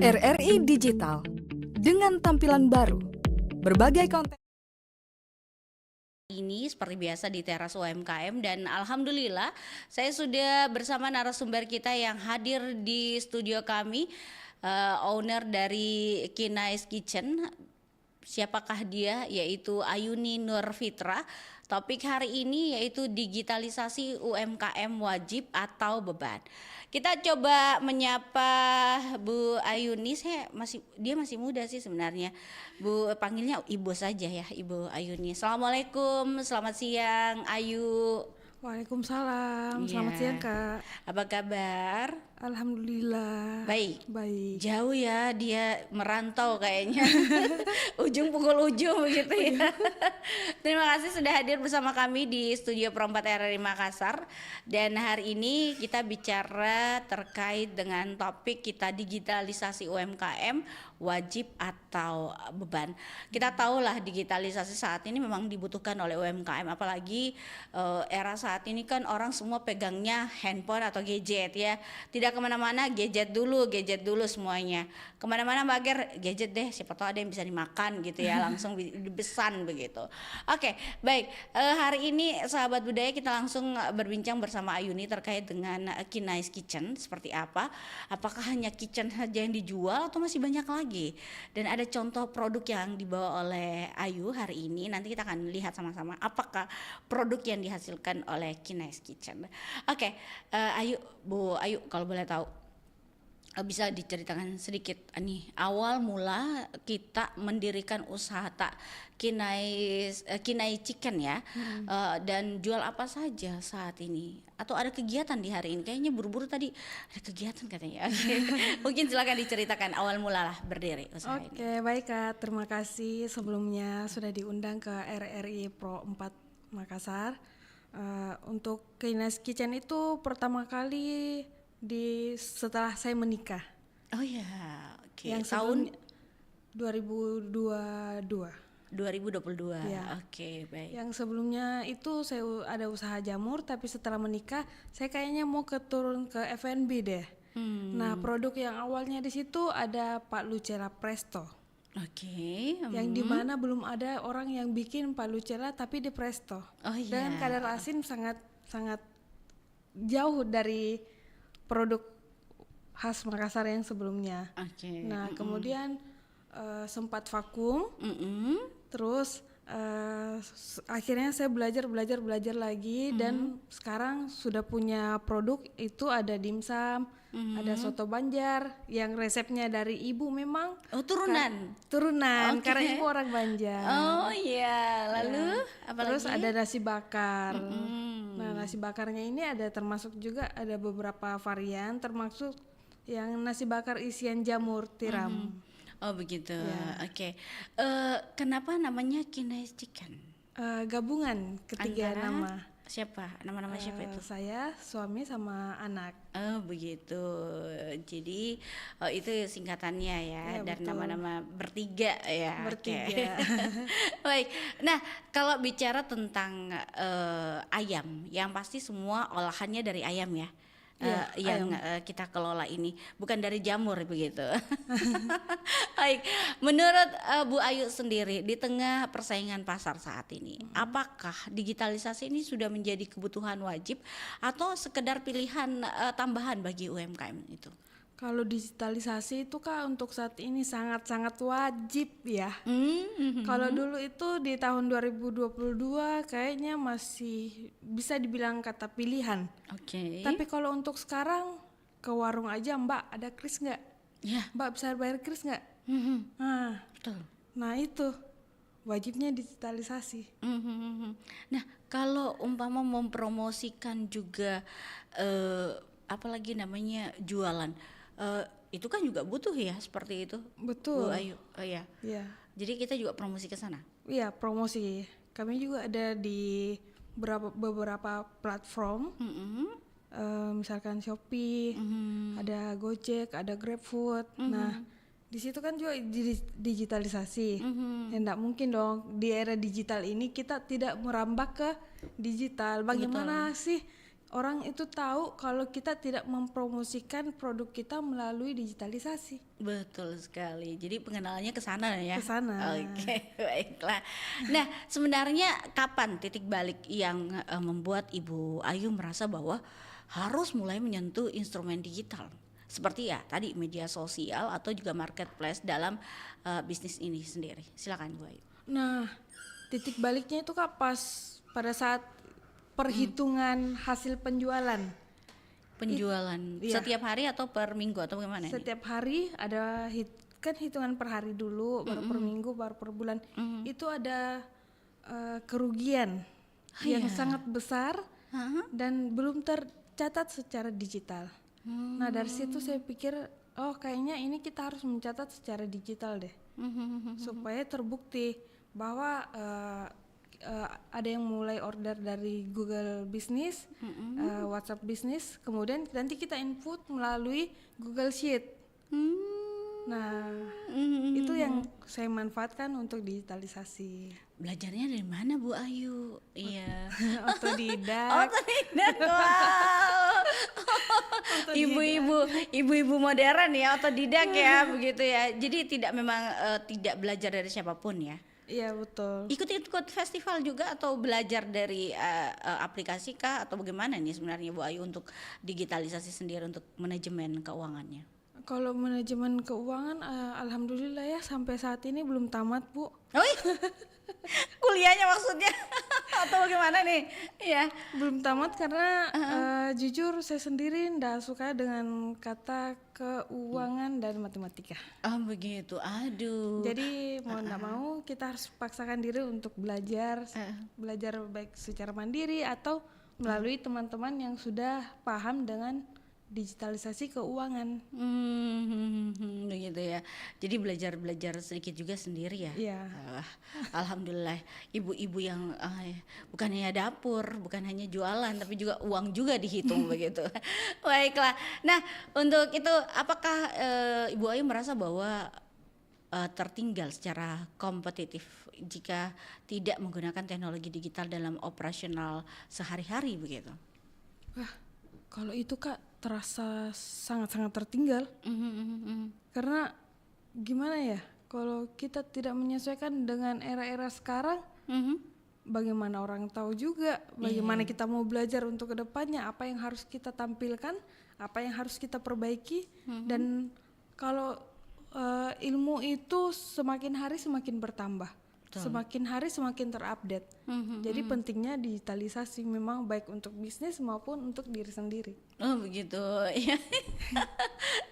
RRI Digital dengan tampilan baru, berbagai konten. Ini seperti biasa di Teras UMKM dan alhamdulillah saya sudah bersama narasumber kita yang hadir di studio kami, owner dari Kinais Kitchen. Siapakah dia? Yaitu Ayuni Nurfitra. Topik hari ini yaitu digitalisasi UMKM wajib atau beban. Kita coba menyapa Bu Ayuni. Dia masih muda sih sebenarnya. Bu, panggilnya Ibu saja ya, Ibu Ayuni. Assalamualaikum, selamat siang Ayu. Waalaikumsalam, selamat Ya. siang Kak. Apa kabar? Alhamdulillah. Baik. Baik. Jauh ya dia merantau kayaknya. Ujung pukul ujung begitu ya. Terima kasih sudah hadir bersama kami di studio Pro 4 RRI Makassar. Dan hari ini kita bicara terkait dengan topik kita digitalisasi UMKM wajib atau beban. Kita tahulah digitalisasi saat ini memang dibutuhkan oleh UMKM, apalagi era saat ini kan orang semua pegangnya handphone atau gadget ya. Tidak kemana-mana gadget dulu semuanya. Kemana-mana bager gadget deh, siapa tahu ada yang bisa dimakan gitu ya, langsung dipesan begitu. Oke, baik. Hari ini sahabat budaya kita langsung berbincang bersama Ayuni terkait dengan Kinais Kitchen seperti apa. Apakah hanya kitchen saja yang dijual atau masih banyak lagi? Dan ada contoh produk yang dibawa oleh Ayu hari ini. Nanti kita akan lihat sama-sama apakah produk yang dihasilkan oleh Kinais Kitchen. Oke, Bu Ayu kalau boleh tahu, bisa diceritakan sedikit nih awal mula kita mendirikan usaha Kinais Chicken ya, dan jual apa saja saat ini atau ada kegiatan di hari ini? Kayaknya buru-buru tadi ada kegiatan katanya. Mungkin silakan diceritakan awal mula lah berdiri usaha ini. Oke, baik Kak. Terima kasih sebelumnya sudah diundang ke RRI Pro 4 Makassar. Untuk Kinais Kitchen itu pertama kali setelah saya menikah. Oh ya, oke. Yang Tahun 2022. 2022. Ya. Oke, baik. Yang sebelumnya itu saya ada usaha jamur, tapi setelah menikah saya kayaknya mau turun ke F&B deh. Nah, produk yang awalnya di situ ada Palucella Presto. Oke. Yang dimana belum ada orang yang bikin Palucella tapi di Presto. Oh iya. Dengan kadar asin sangat jauh dari produk khas Makassar yang sebelumnya. Oke. Nah, kemudian sempat vakum. Terus akhirnya saya belajar lagi dan sekarang sudah punya produk itu ada dimsum, ada soto Banjar yang resepnya dari ibu memang. Oh, turunan. Turunan Oke. karena ibu orang Banjar. Oh iya, lalu apa Terus lagi? ada nasi bakar. Nah, nasi bakarnya ini ada termasuk juga ada beberapa varian, termasuk yang nasi bakar isian jamur tiram. Oh begitu. Ya. Oke. Kenapa namanya Kinais Chicken? Gabungan ketiga Antara nama. Siapa? Nama-nama siapa itu? Saya, suami sama anak. Oh begitu. Jadi itu singkatannya ya, Ya, dan betul. nama-nama bertiga ya. Bertiga. Oke. Baik. Nah, kalau bicara tentang ayam, yang pasti semua olahannya dari ayam ya. Iya, Yang kita kelola ini bukan dari jamur begitu. Baik, menurut Bu Ayu sendiri di tengah persaingan pasar saat ini, apakah digitalisasi ini sudah menjadi kebutuhan wajib atau sekedar pilihan tambahan bagi UMKM itu? Kalau digitalisasi itu Kak untuk saat ini sangat-sangat wajib ya. Kalau dulu itu di tahun 2022 kayaknya masih bisa dibilang kata pilihan. Oke. Tapi kalau untuk sekarang ke warung aja, Mbak ada kris nggak? Ya, Mbak bisa bayar kris nggak? betul. Nah itu wajibnya digitalisasi. Nah, kalau umpama mempromosikan juga apalagi namanya jualan, itu kan juga butuh ya seperti itu, Bu Betul. Ayu. Oh ya. Iya. Jadi kita juga promosi ke sana. Iya, promosi. Kami juga ada di beberapa platform. Misalkan Shopee, ada Gojek, ada GrabFood. Nah, di situ kan juga digitalisasi. Ya enggak mungkin dong di era digital ini kita tidak merambah ke digital. Bagaimana sih orang itu tahu kalau kita tidak mempromosikan produk kita melalui digitalisasi. Betul sekali. Jadi pengenalannya ke sana ya. Ke sana. Oke, baiklah. Nah, sebenarnya kapan titik balik yang membuat Ibu Ayu merasa bahwa harus mulai menyentuh instrumen digital? Seperti ya tadi media sosial atau juga marketplace dalam bisnis ini sendiri. Silakan Bu Ayu. Nah, titik baliknya itu Kak pas pada saat perhitungan hasil penjualan. Penjualan Iya. setiap hari atau per minggu atau bagaimana nih? Setiap hari ada kan hitungan per hari dulu, baru per minggu, baru per bulan. Itu ada kerugian yang sangat besar dan belum tercatat secara digital. Nah, dari situ saya pikir, oh kayaknya ini kita harus mencatat secara digital deh. Supaya terbukti bahwa ada yang mulai order dari Google Business, WhatsApp Business, kemudian nanti kita input melalui Google Sheet. Nah, itu yang saya manfaatkan untuk digitalisasi. Belajarnya dari mana Bu Ayu? Iya. Otodidak. Otodidak. Wow. Ibu-ibu modern ya, otodidak ya, begitu ya. Jadi tidak belajar dari siapapun ya. Iya betul. Ikut festival juga atau belajar dari aplikasi kah atau bagaimana nih sebenarnya Bu Ayu untuk digitalisasi sendiri untuk manajemen keuangannya? Kalau manajemen keuangan, alhamdulillah ya sampai saat ini belum tamat Bu. Oh, kuliahnya maksudnya atau bagaimana nih? Iya. Belum tamat karena jujur saya sendiri ndak suka dengan kata keuangan dan matematika. Oh begitu, aduh. Jadi mau ndak mau kita harus paksakan diri untuk belajar baik secara mandiri atau melalui teman-teman yang sudah paham dengan digitalisasi keuangan. Begitu ya. Jadi belajar sedikit juga sendiri ya. Iya. Alhamdulillah, ibu-ibu yang bukan hanya dapur, bukan hanya jualan, tapi juga uang juga dihitung begitu. Baiklah. Nah, untuk itu apakah Ibu Ayu merasa bahwa tertinggal secara kompetitif jika tidak menggunakan teknologi digital dalam operasional sehari-hari begitu? Wah, kalau itu Kak terasa sangat-sangat tertinggal. Karena gimana ya, kalau kita tidak menyesuaikan dengan era-era sekarang, bagaimana orang tahu juga, bagaimana kita mau belajar untuk kedepannya, apa yang harus kita tampilkan, apa yang harus kita perbaiki, dan kalau ilmu itu semakin hari semakin bertambah. Semakin hari semakin terupdate. Jadi pentingnya digitalisasi memang baik untuk bisnis maupun untuk diri sendiri. Oh begitu.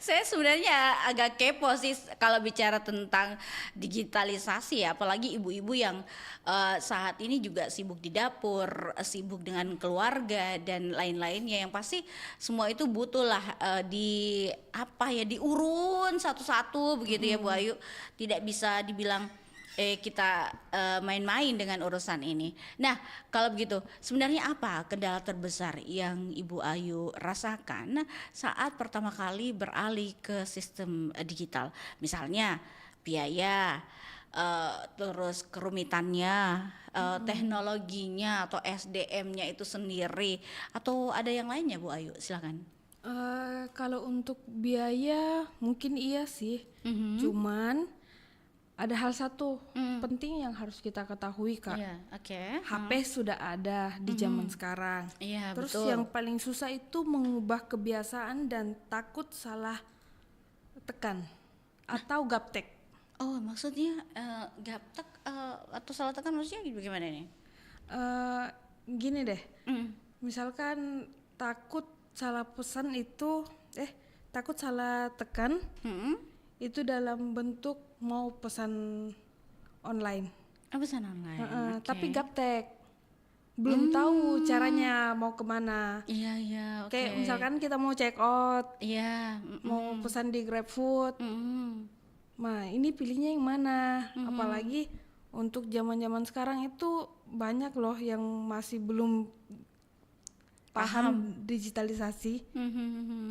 Saya sebenarnya agak kepo sih kalau bicara tentang digitalisasi ya, apalagi ibu-ibu yang saat ini juga sibuk di dapur, sibuk dengan keluarga dan lain-lainnya, yang pasti semua itu butuhlah diurun satu-satu begitu ya Bu Ayu. Tidak bisa dibilang kita main-main dengan urusan ini. Nah, kalau begitu, sebenarnya apa kendala terbesar yang Ibu Ayu rasakan saat pertama kali beralih ke sistem digital? Misalnya biaya, terus kerumitannya, teknologinya atau SDM-nya itu sendiri, atau ada yang lainnya Bu Ayu? Silakan. Kalau untuk biaya mungkin iya sih, cuman ada hal satu penting yang harus kita ketahui Kak. Yeah, HP sudah ada di zaman sekarang. Iya, Terus betul. yang paling susah itu mengubah kebiasaan dan takut salah tekan atau gaptek. Oh, maksudnya gaptek atau salah tekan maksudnya bagaimana nih? Gini deh, misalkan takut salah pesan itu, takut salah tekan, itu dalam bentuk mau pesan online. Pesan online. Oke. Tapi gaptek, belum tahu caranya mau kemana. Iya, oke. Kayak misalkan kita mau check out, Iya. mau pesan di GrabFood. Nah, ini pilihnya yang mana? Apalagi untuk zaman-zaman sekarang itu banyak loh yang masih belum paham digitalisasi.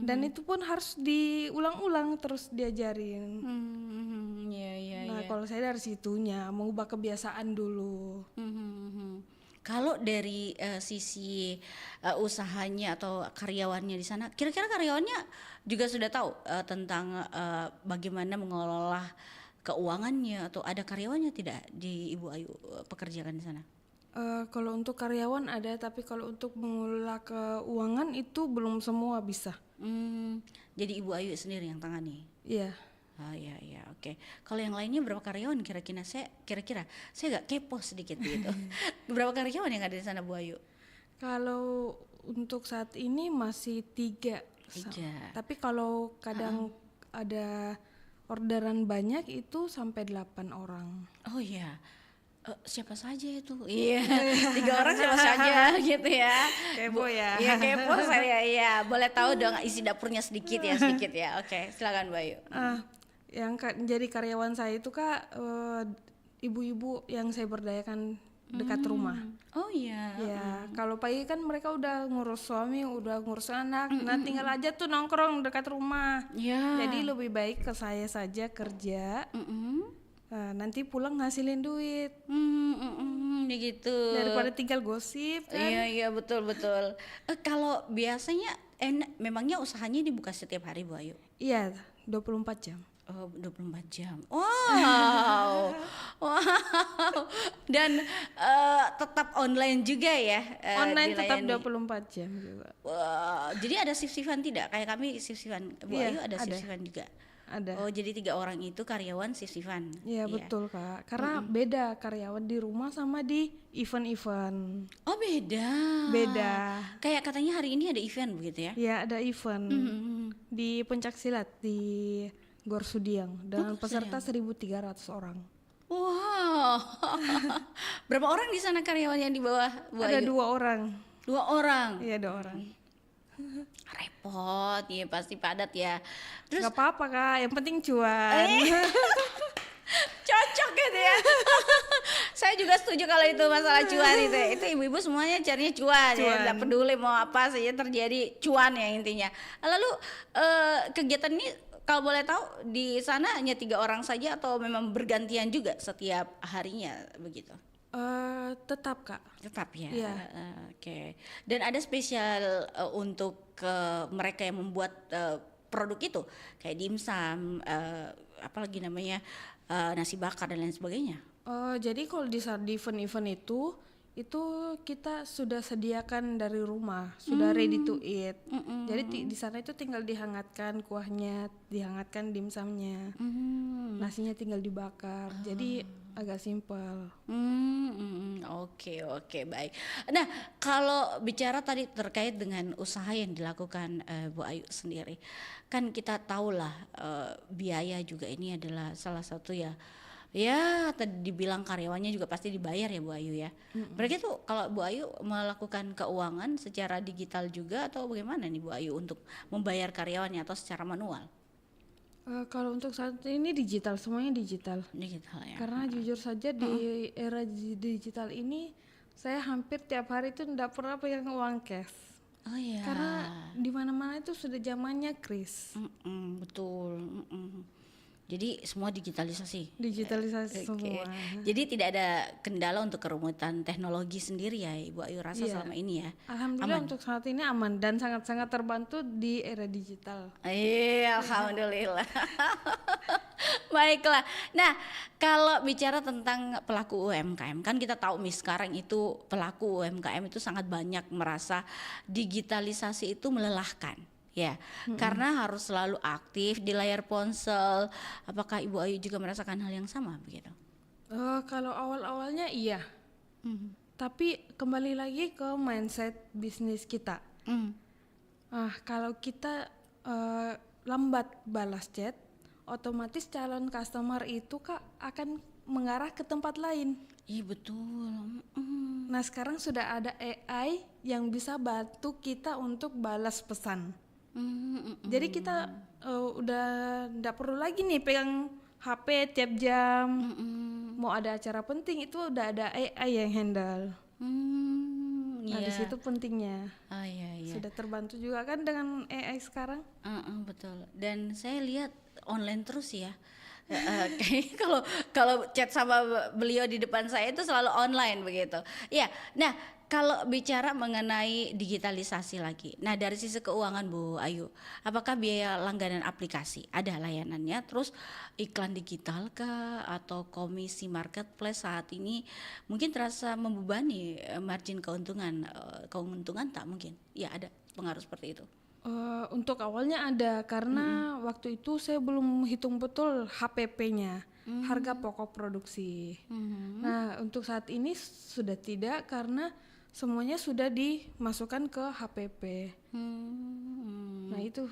Dan itu pun harus diulang-ulang terus diajarin. Iya. Nah, kalau saya dari situnya mengubah kebiasaan dulu. Kalau dari sisi usahanya atau karyawannya di sana, kira-kira karyawannya juga sudah tahu tentang bagaimana mengelola keuangannya, atau ada karyawannya tidak di Ibu Ayu pekerjakan di sana? Kalau untuk karyawan ada, tapi kalau untuk mengelola keuangan itu belum semua bisa. Jadi Ibu Ayu sendiri yang tangani. Iya. Oh iya iya, oke. Kalau yang lainnya berapa karyawan kira-kira? Saya agak kepo sedikit gitu. Berapa karyawan yang ada di sana Bu Ayu? Kalau untuk saat ini masih 3. 3. Tapi kalau kadang ada orderan banyak itu sampai 8 orang. Oh iya. Siapa saja itu? Iya, 3 orang siapa saja gitu ya. Kepo ya. Iya kepo saya, iya. Boleh tahu dong isi dapurnya sedikit ya. Oke, silakan Bu Ayu. Jadi karyawan saya itu Kak, ibu-ibu yang saya berdayakan dekat rumah. Oh iya. Ya, kalau pagi kan mereka udah ngurus suami, udah ngurus anak, nah tinggal aja tuh nongkrong dekat rumah. Ya. Jadi lebih baik ke saya saja kerja, nanti pulang ngasilin duit Begitu. daripada tinggal gosip kan. Iya betul. Kalau biasanya memangnya usahanya dibuka setiap hari Bu Ayu? Iya, 24 jam. Oh, 24 jam. Wow. Dan tetap online juga ya? Online tetap dilayani? 24 jam juga. Wow. Jadi ada shift-shiftan tidak? Kayak kami shift-shiftan. Bu Iya, Ayu ada ada. shift-shiftan juga? Ada. Oh, jadi 3 orang itu karyawan shift-shiftan? Iya betul Kak, karena beda karyawan di rumah sama di event-event. Oh beda. Kayak katanya hari ini ada event begitu ya? Ya ada event di Pencak Silat di Gor Sudiang dengan peserta 1.300 orang. Wow. Berapa orang di sana karyawan yang di bawah Bu Ada Ayu? 2 orang. 2 orang. Iya 2 orang. Repot, ya pasti padat ya. Terus Gak apa-apa Kak, yang penting cuan. cocok gitu ya. Saya juga setuju kalau itu masalah cuan itu. Itu ibu-ibu semuanya carinya cuan. Ya, nggak peduli mau apa saja terjadi cuan ya intinya. Lalu kegiatan ini kalau boleh tahu di sana hanya 3 orang saja atau memang bergantian juga setiap harinya begitu? Tetap Kak. Tetap ya. Iya. Oke. Dan ada spesial untuk mereka yang membuat produk itu kayak dimsum, apalagi namanya nasi bakar dan lain sebagainya. Jadi kalau di saat di event-event itu kita sudah sediakan dari rumah, sudah ready to eat. Jadi di sana itu tinggal dihangatkan kuahnya, dihangatkan dimsumnya, nasinya tinggal dibakar. Jadi agak simpel. Oke, baik. Nah, kalau bicara tadi terkait dengan usaha yang dilakukan Bu Ayu sendiri, kan kita tahulah biaya juga ini adalah salah satu ya tadi dibilang karyawannya juga pasti dibayar ya Bu Ayu ya. Mereka tuh kalau Bu Ayu melakukan keuangan secara digital juga atau bagaimana nih Bu Ayu untuk membayar karyawannya atau secara manual? Kalau untuk saat ini digital, semuanya digital. Digital ya. Karena jujur saja di era digital ini saya hampir tiap hari itu tidak pernah pegang uang cash. Oh iya. Karena di mana-mana itu sudah zamannya kris. Betul. Jadi semua digitalisasi. Digitalisasi semua. Jadi tidak ada kendala untuk kerumitan teknologi sendiri ya Ibu Ayu rasa selama ini ya. Alhamdulillah untuk saat ini aman dan sangat-sangat terbantu di era digital. Iya, alhamdulillah. Baiklah. Nah, kalau bicara tentang pelaku UMKM, kan kita tahu sekarang itu pelaku UMKM itu sangat banyak merasa digitalisasi itu melelahkan. Ya, karena harus selalu aktif di layar ponsel. Apakah Ibu Ayu juga merasakan hal yang sama begitu? Kalau awal-awalnya iya, tapi kembali lagi ke mindset bisnis kita. Kalau kita lambat balas chat, otomatis calon customer itu Kak akan mengarah ke tempat lain. Iya betul. Nah sekarang sudah ada AI yang bisa bantu kita untuk balas pesan. Jadi kita udah nggak perlu lagi nih pegang HP tiap jam. Mau ada acara penting itu udah ada AI yang handle. Nah di situ pentingnya. Iya. Sudah terbantu juga kan dengan AI sekarang. Betul. Dan saya lihat online terus ya. Kayaknya kalau kalau chat sama beliau di depan saya itu selalu online begitu. Ya, nah kalau bicara mengenai digitalisasi lagi, nah dari sisi keuangan Bu Ayu, apakah biaya langganan aplikasi ada layanannya? Terus iklan digital kah atau komisi marketplace saat ini mungkin terasa membebani margin keuntungan tak mungkin? Ya ada pengaruh seperti itu. Untuk awalnya ada karena waktu itu saya belum hitung betul HPP-nya, harga pokok produksi. Nah, untuk saat ini sudah tidak karena semuanya sudah dimasukkan ke HPP. Nah, itu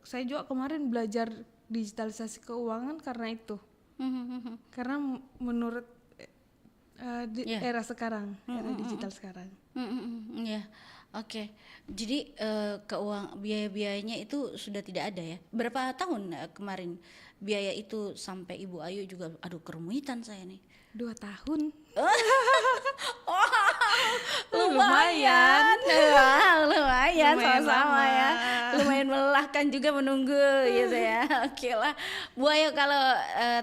saya juga kemarin belajar digitalisasi keuangan karena itu. Karena menurut era sekarang, era digital sekarang. Ya, oke. Jadi biaya-biayanya itu sudah tidak ada ya. Berapa tahun kemarin biaya itu sampai Ibu Ayu juga, aduh kerumitan saya nih. 2 tahun. Lumayan. Lumayan sama-sama lama. ya. Lumayan melelahkan juga menunggu gitu ya. Oke lah. Bu Ayu kalau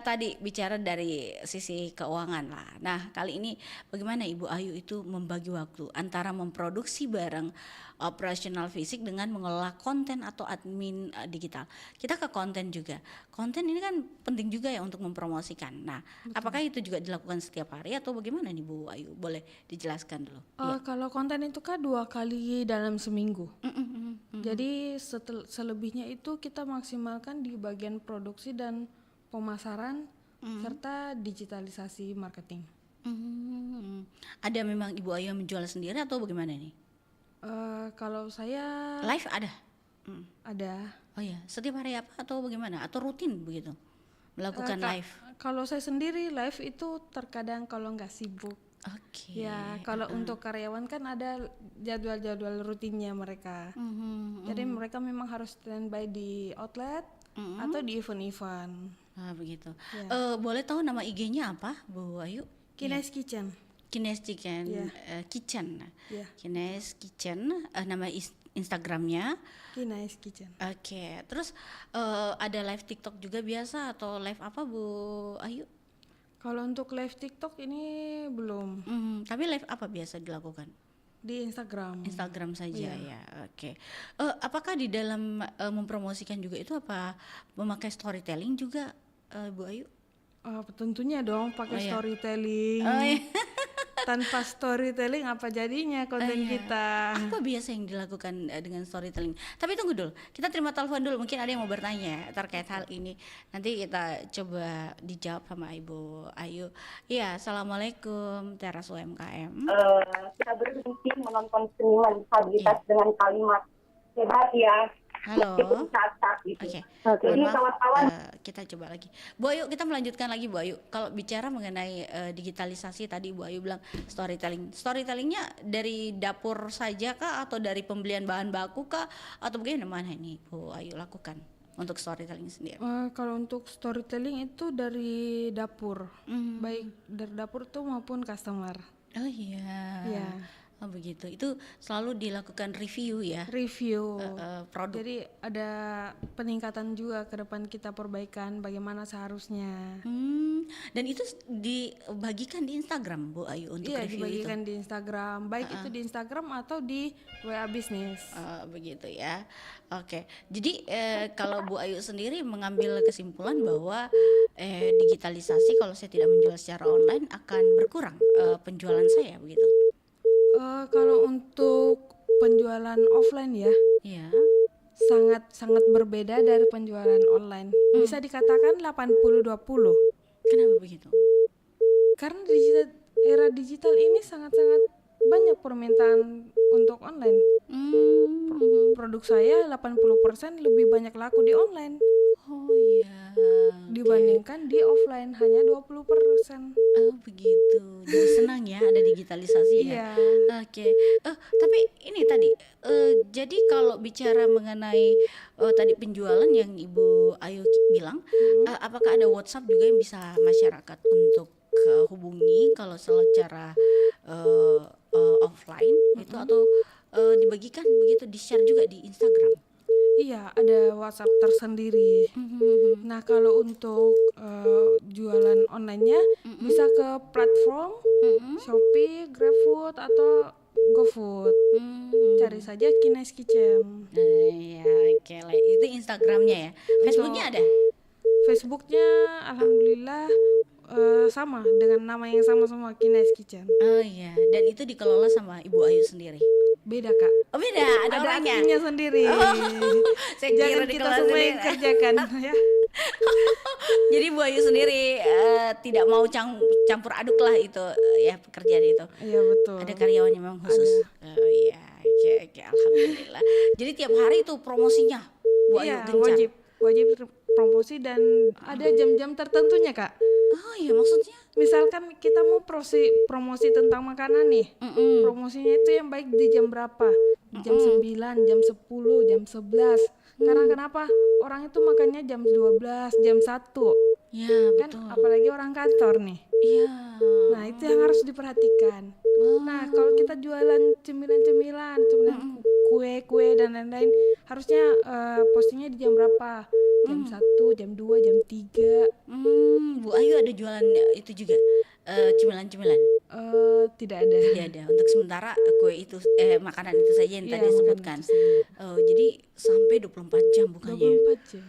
tadi bicara dari sisi keuangan lah. Nah, kali ini bagaimana Ibu Ayu itu membagi waktu antara memproduksi barang operasional fisik dengan mengelola konten atau admin digital. Kita ke konten juga. Konten ini kan penting juga ya untuk mempromosikan. Nah, apakah itu juga dilakukan setiap hari atau bagaimana nih Bu Ayu? Boleh dijelaskan dulu. Kalau konten itu kan 2 kali dalam seminggu. Jadi selebihnya itu kita maksimalkan di bagian produksi dan pemasaran serta digitalisasi marketing. Ada memang Ibu Ayu yang menjual sendiri atau bagaimana nih? Kalau saya Live ada? ada. Oh ya, setiap hari apa atau bagaimana? Atau rutin begitu melakukan live? Kalau saya sendiri live itu terkadang kalau nggak sibuk. Oke. Ya, kalau untuk karyawan kan ada jadwal-jadwal rutinnya mereka. Jadi mereka memang harus standby di outlet atau di event-event. Begitu. Ya. Boleh tahu nama IG-nya apa, Bu Ayu? Kines Kitchen. Kines Chicken Kitchen. Yeah. Kines Kitchen, nama Instagramnya. Kines Kitchen. Oke. Terus ada live TikTok juga biasa atau live apa Bu Ayu? Kalau untuk live TikTok ini belum. Tapi live apa biasa dilakukan? Di Instagram. Instagram saja ya. Oke. Apakah di dalam mempromosikan juga itu apa memakai storytelling juga Bu Ayu? Tentunya dong pakai storytelling. Tanpa storytelling apa jadinya konten kita? Apa biasa yang dilakukan dengan storytelling? Tapi tunggu dulu, kita terima telepon dulu. Mungkin ada yang mau bertanya terkait hal ini. Nanti kita coba dijawab sama Ibu Ayu. Iya, assalamualaikum Teras UMKM. Kita berhenti menonton seniman disabilitas dengan kalimat hebat ya. Halo. Oke. Jadi kawan-kawan kita coba lagi. Bu Ayu, kita melanjutkan lagi Bu Ayu. Kalau bicara mengenai digitalisasi tadi Bu Ayu bilang storytelling. Storytellingnya dari dapur saja kah atau dari pembelian bahan baku kah atau bagaimana ini Bu Ayu lakukan untuk storytelling sendiri? Kalau untuk storytelling itu dari dapur, baik dari dapur tuh maupun customer. Oh iya. Ya. Oh begitu. Itu selalu dilakukan review ya. Review produk. Jadi ada peningkatan juga ke depan kita perbaikan bagaimana seharusnya. Dan itu dibagikan di Instagram Bu Ayu untuk review dibagikan itu. di Instagram, baik itu di Instagram atau di WA Bisnis. Begitu ya. Oke. Jadi kalau Bu Ayu sendiri mengambil kesimpulan bahwa digitalisasi kalau saya tidak menjual secara online akan berkurang penjualan saya begitu. Kalau untuk penjualan offline ya, sangat berbeda dari penjualan online. Bisa dikatakan 80-20. Kenapa begitu? Karena era digital ini sangat-sangat banyak permintaan untuk online. Produk saya 80% lebih banyak laku di online. Oh iya. Dibandingkan di offline hanya 20%. Oh begitu. Jadi senang ya ada digitalisasi ya. Oke. Tapi ini tadi jadi kalau bicara mengenai tadi penjualan yang Ibu Ayu bilang, apakah ada WhatsApp juga yang bisa masyarakat untuk hubungi kalau secara offline itu atau dibagikan begitu, di-share juga di Instagram? Iya, ada WhatsApp tersendiri. Nah, kalau untuk jualan online-nya bisa ke platform Shopee, GrabFood atau GoFood. Cari saja Kines Kitchen. Ya, oke lah. Itu Instagramnya ya. Facebooknya ada? Facebooknya alhamdulillah sama dengan nama yang sama semua, Kines Kitchen. Oh iya, dan itu dikelola sama Ibu Ayu sendiri. Beda Kak. Oh beda, ada orangnya. adminnya sendiri. Saya kira Jangan kita dikelola semua sendiri. yang kerjakan ya. Jadi Bu Ayu sendiri tidak mau campur aduk lah itu ya pekerjaan itu. Iya betul. Ada karyawannya memang khusus. Oh iya, oke, alhamdulillah. Jadi tiap hari itu promosinya Bu Ayu Iya, gencar. wajib promosi dan ada jam-jam tertentunya Kak. Oh iya, maksudnya? Misalkan kita mau promosi tentang makanan nih. Promosinya itu yang baik di jam berapa? Jam 9, jam 10, jam 11. Karena kenapa? Orang itu makannya jam 12, jam 1. Ya, Kan betul. apalagi orang kantor nih. Iya. Nah, itu yang harus diperhatikan. Nah, kalau kita jualan cemilan-cemilan, kue-kue dan lain-lain, harusnya postingnya di jam berapa? Jam 1, jam 2, jam 3. Bu Ayu ada jualan itu juga cemilan-cemilan. Tidak ada. Tidak ada. Untuk sementara kue itu makanan itu saja yang Iya, tadi disebutkan. Oh, jadi sampai 24 jam bukannya. 24 jam.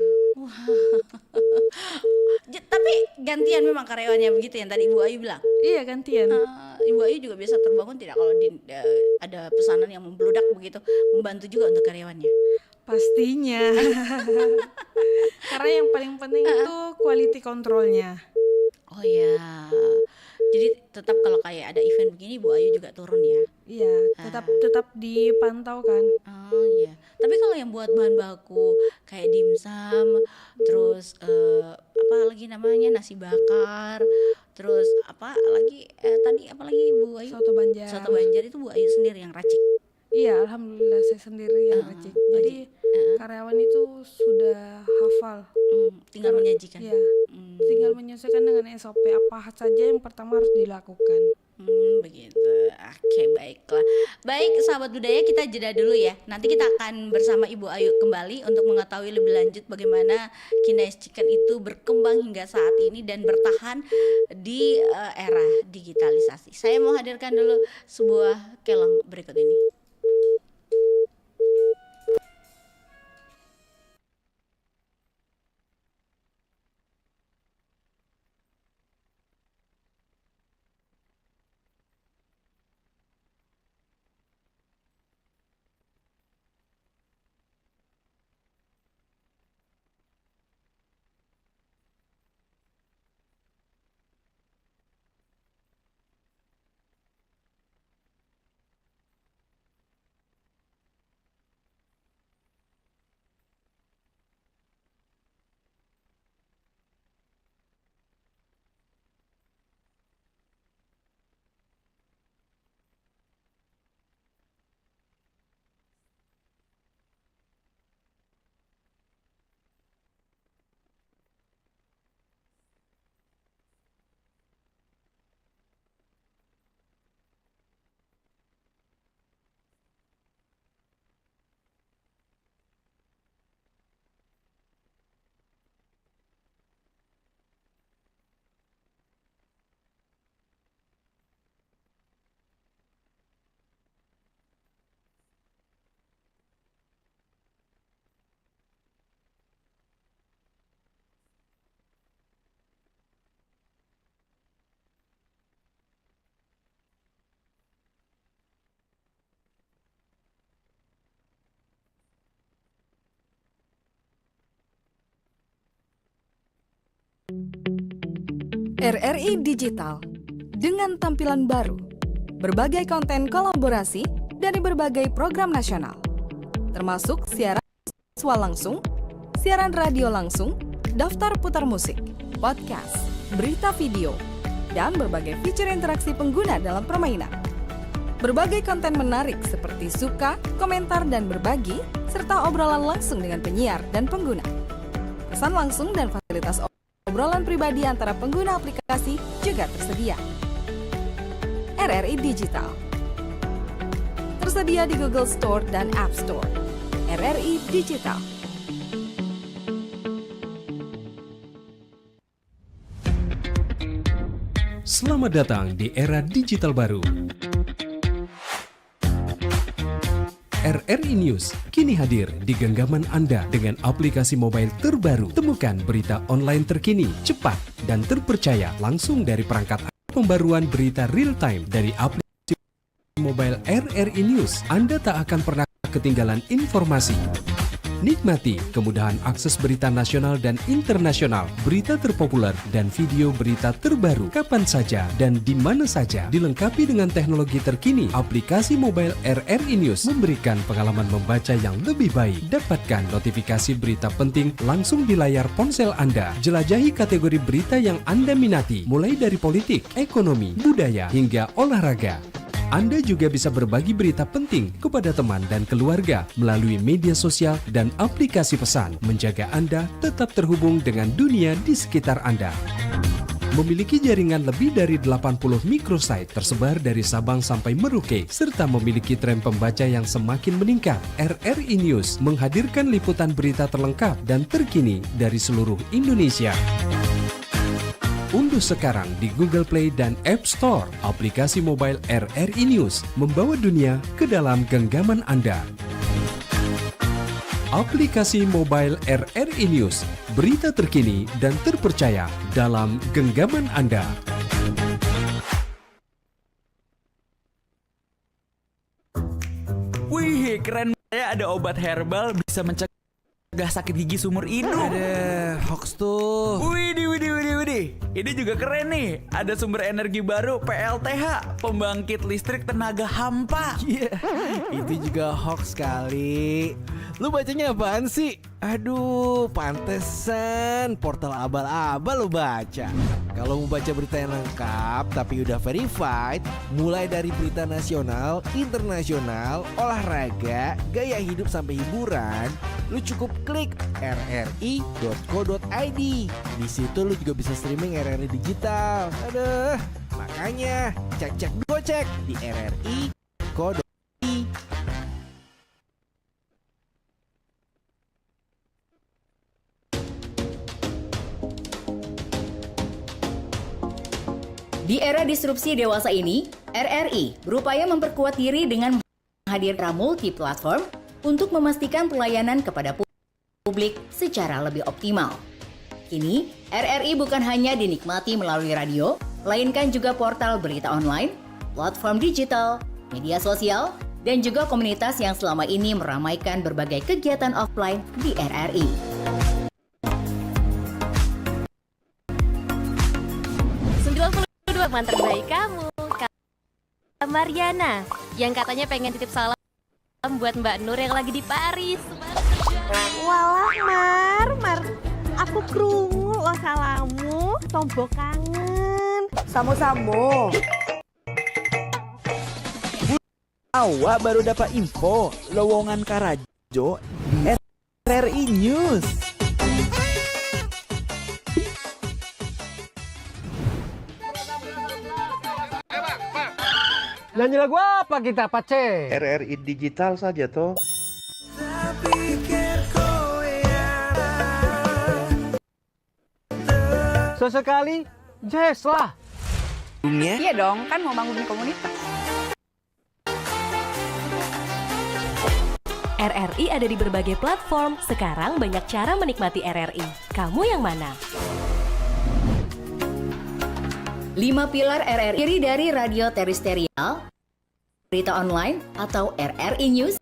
Tapi gantian memang karyawannya begitu yang tadi Ibu Ayu bilang. Iya, gantian. Ibu Ayu juga biasa terbangun tidak kalau ada pesanan yang membludak begitu, membantu juga untuk karyawannya. Pastinya. Karena yang paling penting itu quality controlnya. Oh ya. Jadi tetap kalau kayak ada event begini Bu Ayu juga turun ya. Iya, tetap dipantau kan. Oh iya. Tapi kalau yang buat bahan baku kayak dimsum, terus apa lagi namanya nasi bakar, terus apa lagi tadi apa lagi Bu Ayu? Soto Banjar. Soto Banjar itu Bu Ayu sendiri yang racik. Iya, alhamdulillah saya sendiri yang racik. Jadi karyawan itu sudah hafal. Tinggal menyajikan. Iya. Tinggal menyesuaikan dengan SOP apa saja yang pertama harus dilakukan. Begitu. Oke, baiklah. Baik, sahabat budaya, kita jeda dulu ya. Nanti kita akan bersama Ibu Ayu kembali untuk mengetahui lebih lanjut bagaimana Kines Chicken itu berkembang hingga saat ini dan bertahan di era digitalisasi. Saya mau hadirkan dulu sebuah kelong berikut ini. RRI Digital dengan tampilan baru, berbagai konten kolaborasi dari berbagai program nasional, termasuk siaran visual langsung, siaran radio langsung, daftar putar musik, podcast, berita video, dan berbagai fitur interaksi pengguna dalam permainan. Berbagai konten menarik seperti suka, komentar, dan berbagi, serta obrolan langsung dengan penyiar dan pengguna. Pesan langsung dan fasilitas obrolan pribadi antara pengguna aplikasi juga tersedia. RRI Digital tersedia di Google Store dan App Store. RRI Digital. Selamat datang di era digital baru. RRI News kini hadir di genggaman Anda dengan aplikasi mobile terbaru. Temukan berita online terkini, cepat, dan terpercaya langsung dari perangkat Anda. Pembaruan berita real time dari aplikasi mobile RRI News. Anda tak akan pernah ketinggalan informasi. Nikmati kemudahan akses berita nasional dan internasional, berita terpopuler, dan video berita terbaru kapan saja dan di mana saja. Dilengkapi dengan teknologi terkini, aplikasi mobile RRI News memberikan pengalaman membaca yang lebih baik. Dapatkan notifikasi berita penting langsung di layar ponsel Anda. Jelajahi kategori berita yang Anda minati, mulai dari politik, ekonomi, budaya, hingga olahraga. Anda juga bisa berbagi berita penting kepada teman dan keluarga melalui media sosial dan aplikasi pesan, menjaga Anda tetap terhubung dengan dunia di sekitar Anda. Memiliki jaringan lebih dari 80 microsite tersebar dari Sabang sampai Merauke, serta memiliki tren pembaca yang semakin meningkat. RRI News menghadirkan liputan berita terlengkap dan terkini dari seluruh Indonesia. Unduh sekarang di Google Play dan App Store aplikasi mobile RRI News, membawa dunia ke dalam genggaman Anda. Aplikasi mobile RRI News, berita terkini dan terpercaya dalam genggaman Anda. Wih, keren ya, ada obat herbal bisa mencegah sakit gigi seumur hidup. Ada hoax tuh. Widih. Ini juga keren nih. Ada sumber energi baru PLTH, pembangkit listrik tenaga hampa. Iya, itu juga hoax kali. Lu bacanya apaan sih? Aduh, pantesan portal abal-abal lu baca. Kalau mau baca berita yang lengkap tapi udah verified, mulai dari berita nasional, internasional, olahraga, gaya hidup sampai hiburan, lu cukup klik rri.co.id. Di situ lu juga bisa streaming RRI digital. Aduh, makanya cek di rri.co.id. Di era disrupsi dewasa ini, RRI berupaya memperkuat diri dengan menghadirkan multi-platform untuk memastikan pelayanan kepada publik secara lebih optimal. Kini, RRI bukan hanya dinikmati melalui radio, melainkan juga portal berita online, platform digital, media sosial, dan juga komunitas yang selama ini meramaikan berbagai kegiatan offline di RRI. Teman terbaik kamu, Kak Mariana, yang katanya pengen titip salam buat Mbak Nur yang lagi di Paris. Walah Mar, aku krungu lo salamu, tombok kangen. Samo-samo. Awak baru dapat info lowongan Karajo di RRI News. Nyanyi lagu apa kita, Pace? RRI digital saja toh. Sesekali, jazz lah. Iya dong, kan mau bangun komunitas. RRI ada di berbagai platform. Sekarang banyak cara menikmati RRI. Kamu yang mana? 5 pilar RRI dari radio terestrial, berita online atau RRI News,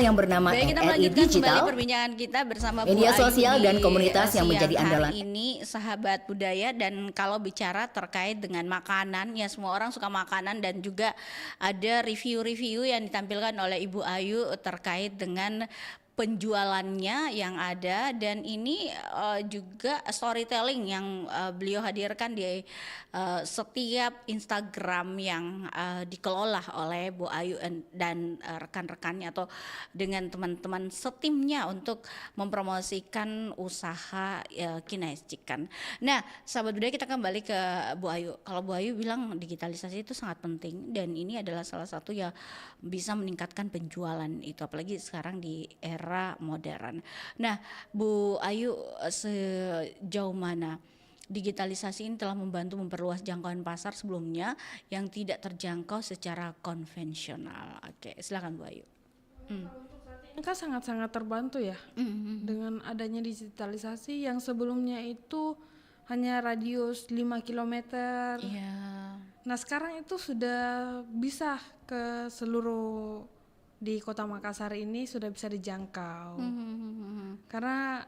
yang bernama Baik, kita RRI melanjutkan Digital, kembali perbincangan kita bersama media Bu sosial Ayu dan di komunitas yang siang menjadi andalan. hari ini sahabat budaya. Dan kalau bicara terkait dengan makanan, ya semua orang suka makanan, dan juga ada review-review yang ditampilkan oleh Ibu Ayu terkait dengan penjualannya yang ada, dan ini juga storytelling yang beliau hadirkan di setiap Instagram yang dikelola oleh Bu Ayu dan rekan-rekannya atau dengan teman-teman setimnya untuk mempromosikan usaha Kinestik kan. Nah, sahabat budaya, kita kembali ke Bu Ayu. Kalau Bu Ayu bilang digitalisasi itu sangat penting, dan ini adalah salah satu yang bisa meningkatkan penjualan itu, apalagi sekarang di era modern. Nah, Bu Ayu, sejauh mana digitalisasi ini telah membantu memperluas jangkauan pasar sebelumnya yang tidak terjangkau secara konvensional. Oke, silakan Bu Ayu. Kan sangat-sangat terbantu ya dengan adanya digitalisasi yang sebelumnya itu hanya radius 5 km. Iya. Nah sekarang itu sudah bisa ke seluruh di Kota Makassar ini sudah bisa dijangkau. Karena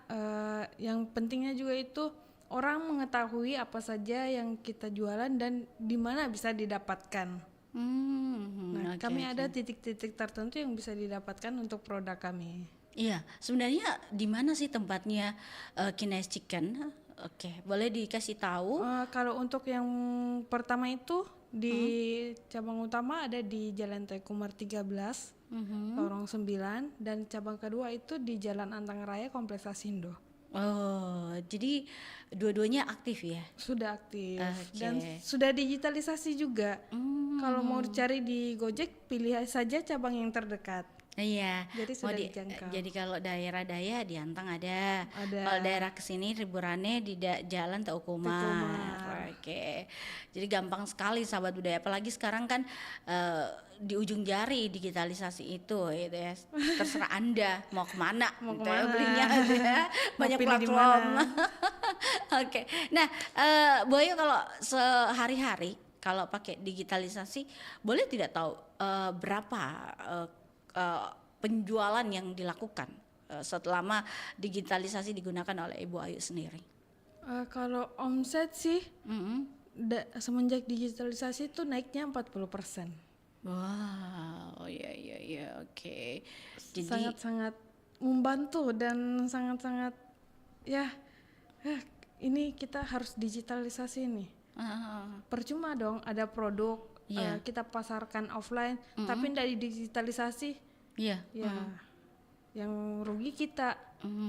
yang pentingnya juga itu orang mengetahui apa saja yang kita jualan dan di mana bisa didapatkan. Nah, kami ada titik-titik tertentu yang bisa didapatkan untuk produk kami. Iya, sebenarnya di mana sih tempatnya Kines Chicken? Oke, boleh dikasih tahu? Kalau untuk yang pertama itu di cabang utama ada di Jalan Tekumar 13, Lorong 9, dan cabang kedua itu di Jalan Antang Raya Kompleks Asindo. Oh, jadi dua-duanya aktif ya? Sudah aktif dan sudah digitalisasi juga. Kalau mau cari di Gojek, pilih saja cabang yang terdekat. Iya. Jadi sudah dijangkau. Jadi kalau daerah daya di Antang ada. Kalau daerah kesini Riburannya di Jalan Teukumar. Oke. Jadi gampang sekali sahabat budaya. Apalagi sekarang kan di ujung jari digitalisasi itu, gitu ya. Terserah Anda mau kemana, belinya ada banyak platform. Oke. Nah, Bu Ayu kalau sehari-hari kalau pakai digitalisasi, boleh tidak tahu berapa penjualan yang dilakukan selama digitalisasi digunakan oleh Ibu Ayu sendiri? Kalau omset sih semenjak digitalisasi itu naiknya 40%. Wow, iya, oke. Jadi sangat-sangat membantu dan sangat-sangat ini kita harus digitalisasi nih. Percuma dong ada produk kita pasarkan offline tapi tidak digitalisasi. Yang rugi kita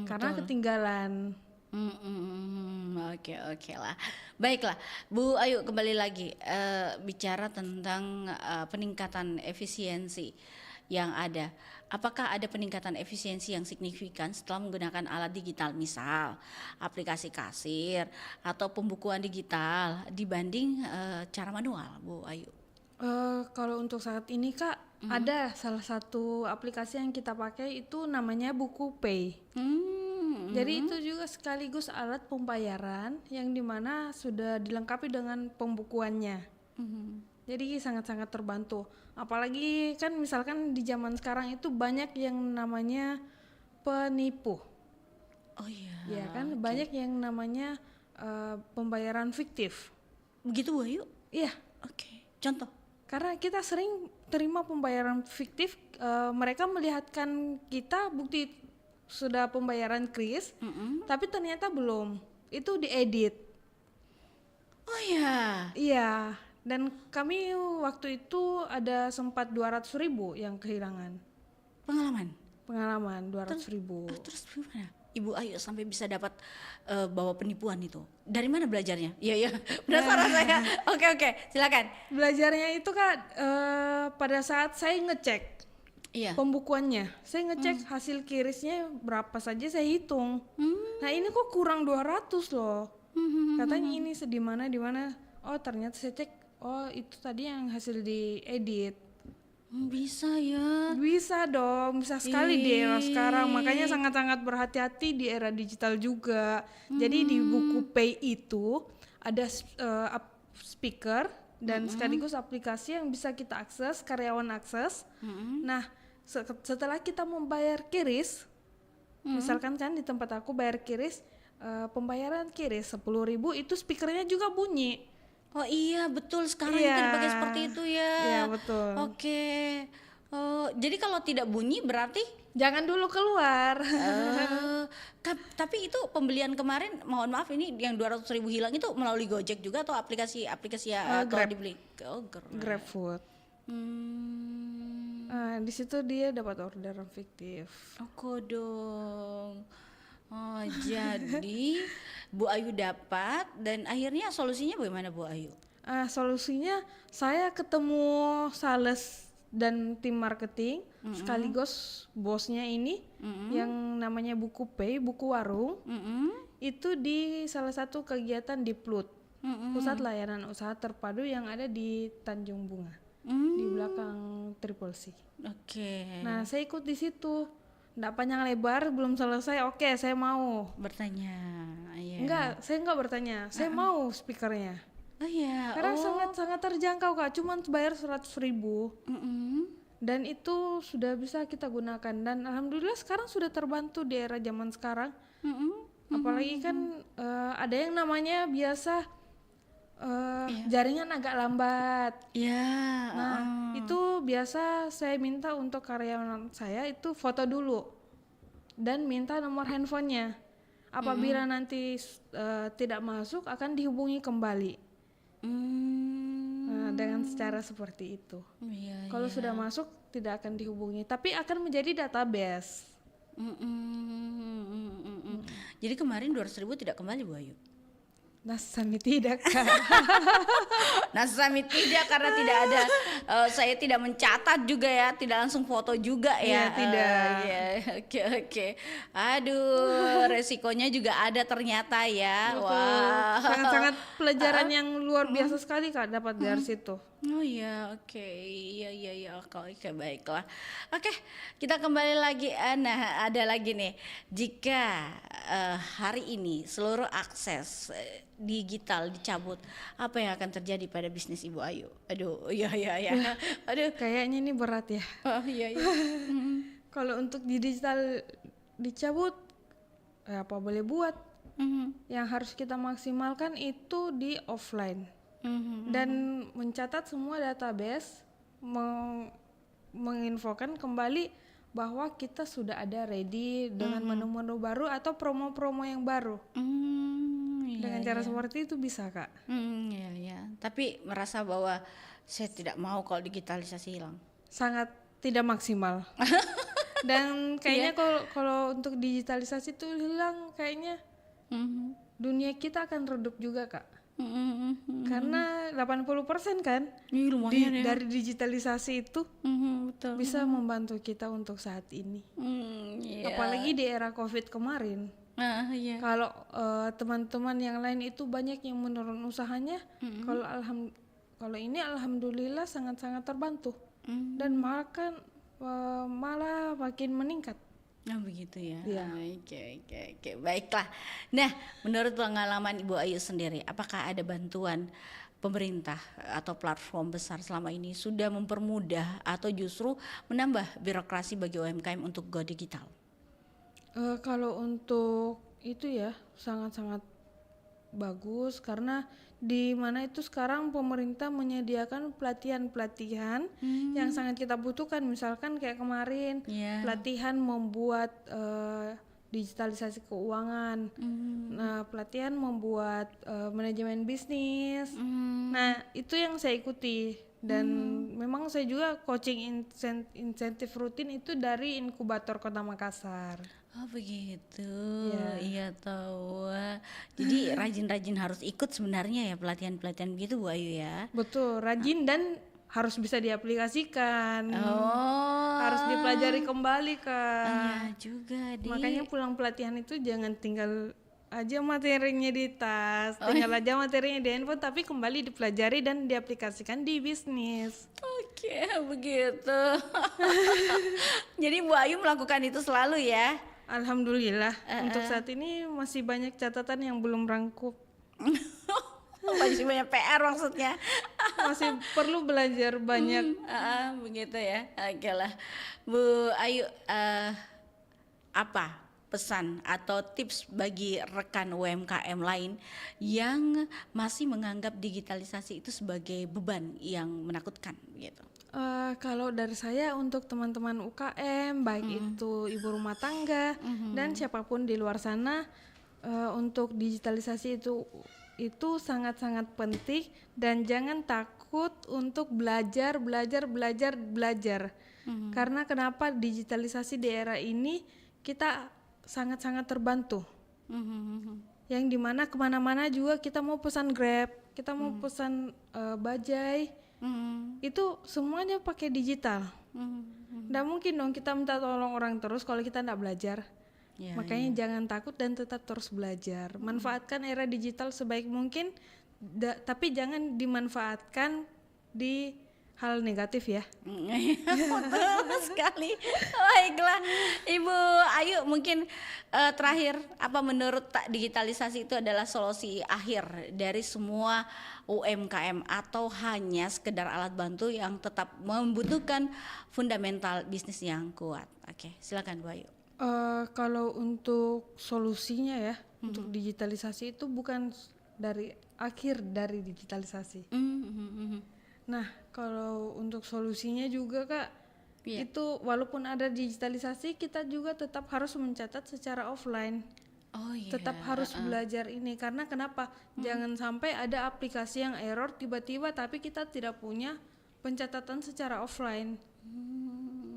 karena ketinggalan. Oke lah. Baiklah, Bu Ayu kembali lagi bicara tentang peningkatan efisiensi yang ada. Apakah ada peningkatan efisiensi yang signifikan setelah menggunakan alat digital, misal aplikasi kasir atau pembukuan digital dibanding cara manual, Bu Ayu? Kalau untuk saat ini Kak, ada salah satu aplikasi yang kita pakai itu namanya Buku Pay. Jadi itu juga sekaligus alat pembayaran yang dimana sudah dilengkapi dengan pembukuannya. Jadi sangat-sangat terbantu. Apalagi kan misalkan di zaman sekarang itu banyak yang namanya penipu. Oh iya. Ya kan banyak yang namanya pembayaran fiktif. Begitu Bu Ayu? Iya. Oke. Contoh? Karena kita sering terima pembayaran fiktif, mereka melihatkan kita bukti sudah pembayaran kris, tapi ternyata belum. Itu diedit. Oh iya. Iya. Dan kami waktu itu ada sempat 200.000 yang kehilangan. Pengalaman 200.000. Terus gimana? Ibu Ayu sampai bisa dapat bawa penipuan itu. Dari mana belajarnya? Iya, penasaran saya. Oke, silakan. Belajarnya itu Kak pada saat saya ngecek pembukuannya. Saya ngecek hasil kirisnya berapa saja saya hitung. Nah ini kok kurang 200 loh. Katanya ini di mana. Oh ternyata saya cek, oh itu tadi yang hasil diedit. Bisa ya? Bisa dong, bisa sekali di era sekarang. Makanya sangat-sangat berhati-hati di era digital juga. Jadi di Buku Pay itu ada speaker dan sekaligus aplikasi yang bisa kita akses, karyawan akses. Nah setelah kita membayar kiris, misalkan kan di tempat aku bayar kiris, pembayaran kiris 10.000 itu speakernya juga bunyi. Oh iya betul, sekarang itu dipakai seperti itu ya. Iya betul. Oke. Jadi kalau tidak bunyi berarti jangan dulu keluar. Tapi itu pembelian kemarin, mohon maaf ini yang 200.000 hilang itu melalui Gojek juga atau aplikasi atau dibeli? GrabFood. Di situ dia dapat orderan fiktif. Dong. Oh, jadi Bu Ayu dapat dan akhirnya solusinya bagaimana Bu Ayu? Solusinya saya ketemu sales dan tim marketing sekaligus bosnya ini yang namanya Buku Pay, buku warung. itu di salah satu kegiatan di PLUT, Pusat Layanan Usaha Terpadu yang ada di Tanjung Bunga, di belakang Triple C. Oke. Nah, saya ikut di situ. Nggak panjang lebar, belum selesai. Oke, saya mau Bertanya. Iya. Enggak, saya enggak bertanya. Saya mau speakernya. Oh iya. Karena sangat terjangkau Kak, cuman bayar 100.000. Dan itu sudah bisa kita gunakan, dan alhamdulillah sekarang sudah terbantu di era zaman sekarang. Apalagi kan ada yang namanya biasa jaringan agak lambat. Nah, itu biasa saya minta untuk karyawan saya itu foto dulu dan minta nomor handphonenya. Apabila nanti tidak masuk, akan dihubungi kembali. Nah, dengan cara seperti itu. Kalau sudah masuk, tidak akan dihubungi, tapi akan menjadi database. Jadi kemarin 200.000 tidak kembali Bu Ayu? Nasami tidak Kak. Nasami tidak, karena tidak ada saya tidak mencatat juga ya, tidak langsung foto juga ya. Tidak. Oke. Aduh, resikonya juga ada ternyata ya. Betul. Wah. Sangat-sangat pelajaran yang luar biasa sekali Kak dapat dari situ. Oh iya, oke. Iya. Oke, baiklah. Oke, kita kembali lagi. Nah, ada lagi nih. Jika hari ini seluruh akses digital dicabut, apa yang akan terjadi pada bisnis Ibu Ayu? Aduh, iya. Aduh, kayaknya ini berat ya. Oh iya. Kalau untuk di digital dicabut, apa boleh buat? Yang harus kita maksimalkan itu di offline. Dan mencatat semua database, menginfokan kembali bahwa kita sudah ada ready dengan menu-menu baru atau promo-promo yang baru. Dengan cara seperti itu bisa Kak. Iya. Tapi merasa bahwa saya tidak mau kalau digitalisasi hilang. Sangat tidak maksimal. Dan kayaknya kalau untuk digitalisasi itu hilang, kayaknya dunia kita akan redup juga Kak. Karena 80% kan dari digitalisasi itu betul. bisa membantu kita untuk saat ini. Apalagi di era COVID kemarin. Kalau teman-teman yang lain itu banyak yang menurun usahanya, kalau ini alhamdulillah sangat-sangat terbantu dan malah makin meningkat. Oh begitu ya. Oke. Baiklah. Nah, menurut pengalaman Ibu Ayu sendiri, apakah ada bantuan pemerintah atau platform besar selama ini sudah mempermudah atau justru menambah birokrasi bagi UMKM untuk go digital? Kalau untuk itu ya sangat-sangat bagus, karena di mana itu sekarang pemerintah menyediakan pelatihan-pelatihan yang sangat kita butuhkan, misalkan kayak kemarin pelatihan membuat digitalisasi keuangan, nah pelatihan membuat manajemen bisnis, nah itu yang saya ikuti, dan memang saya juga coaching insentif rutin itu dari inkubator Kota Makassar. Oh begitu, iya tahu. Jadi rajin-rajin harus ikut sebenarnya ya pelatihan-pelatihan begitu Bu Ayu ya. Betul, rajin dan harus bisa diaplikasikan. Harus dipelajari kembali Kak. Iya juga deh. Makanya pulang pelatihan itu jangan tinggal aja materinya di tas, tinggal aja materinya di handphone, tapi kembali dipelajari dan diaplikasikan di bisnis. Oke, begitu. Jadi Bu Ayu melakukan itu selalu ya? Alhamdulillah. Untuk saat ini masih banyak catatan yang belum rangkup. Masih banyak PR maksudnya. Masih perlu belajar banyak. Begitu ya. Oke lah. Bu Ayu, apa pesan atau tips bagi rekan UMKM lain yang masih menganggap digitalisasi itu sebagai beban yang menakutkan gitu? Kalau dari saya untuk teman-teman UKM, baik itu ibu rumah tangga dan siapapun di luar sana, untuk digitalisasi itu sangat-sangat penting, dan jangan takut untuk belajar. Karena kenapa digitalisasi di era ini kita sangat-sangat terbantu. Yang dimana kemana-mana juga kita mau pesan Grab, kita mau pesan bajai, itu semuanya pakai digital. Nggak mungkin dong kita minta tolong orang terus kalau kita nggak belajar. Makanya jangan takut dan tetap terus belajar. Manfaatkan era digital sebaik mungkin, tapi jangan dimanfaatkan di hal negatif ya. Betul sekali. Baiklah, Ibu Ayu, mungkin terakhir, apa menurut digitalisasi itu adalah solusi akhir dari semua UMKM atau hanya sekedar alat bantu yang tetap membutuhkan fundamental bisnis yang kuat? Oke, silakan Bu Ayu. Kalau untuk solusinya ya, untuk digitalisasi itu bukan dari akhir dari digitalisasi. Nah, kalau untuk solusinya juga Kak, itu walaupun ada digitalisasi, kita juga tetap harus mencatat secara offline. Tetap harus belajar ini, karena kenapa? Jangan sampai ada aplikasi yang error tiba-tiba tapi kita tidak punya pencatatan secara offline.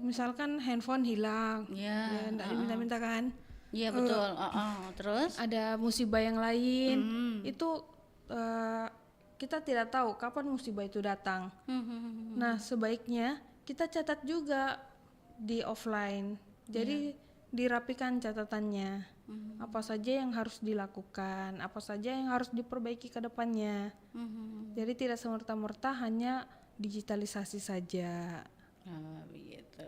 Misalkan handphone hilang, nggak diminta-minta kan? Iya betul. Terus ada musibah yang lain, itu kita tidak tahu kapan musibah itu datang. Nah, sebaiknya kita catat juga di offline. Jadi dirapikan catatannya. Apa saja yang harus dilakukan, apa saja yang harus diperbaiki ke depannya. Jadi tidak semerta-merta hanya digitalisasi saja. Begitu.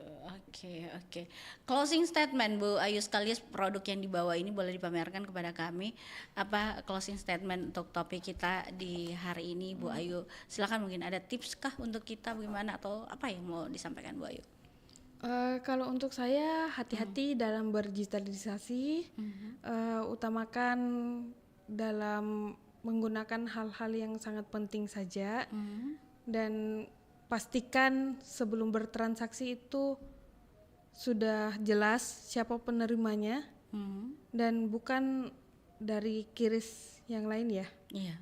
Oke. Closing statement Bu Ayu, sekaligus produk yang dibawa ini boleh dipamerkan kepada kami. Apa closing statement untuk topik kita di hari ini Bu Ayu? Silakan, mungkin ada tips kah untuk kita bagaimana atau apa yang mau disampaikan Bu Ayu? Kalau untuk saya, hati-hati dalam berdigitalisasi, utamakan dalam menggunakan hal-hal yang sangat penting saja, dan pastikan sebelum bertransaksi itu sudah jelas siapa penerimanya, dan bukan dari QRIS yang lain ya. Iya.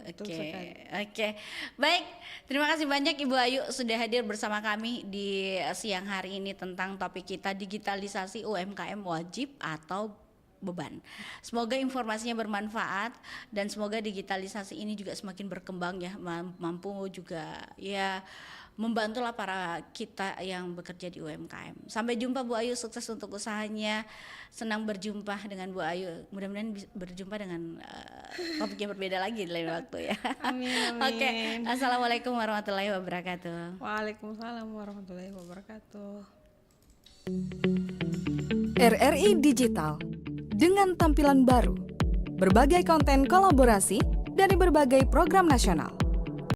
Oke. Baik, terima kasih banyak Ibu Ayu sudah hadir bersama kami di siang hari ini tentang topik kita, digitalisasi UMKM wajib atau beban. Semoga informasinya bermanfaat dan semoga digitalisasi ini juga semakin berkembang ya, mampu juga ya membantulah para kita yang bekerja di UMKM. Sampai jumpa Bu Ayu, sukses untuk usahanya. Senang berjumpa dengan Bu Ayu. Mudah-mudahan berjumpa dengan topik yang berbeda lagi di lain waktu ya. Amin. Oke. Assalamualaikum warahmatullahi wabarakatuh. Waalaikumsalam warahmatullahi wabarakatuh. RRI Digital dengan tampilan baru, berbagai konten kolaborasi dari berbagai program nasional.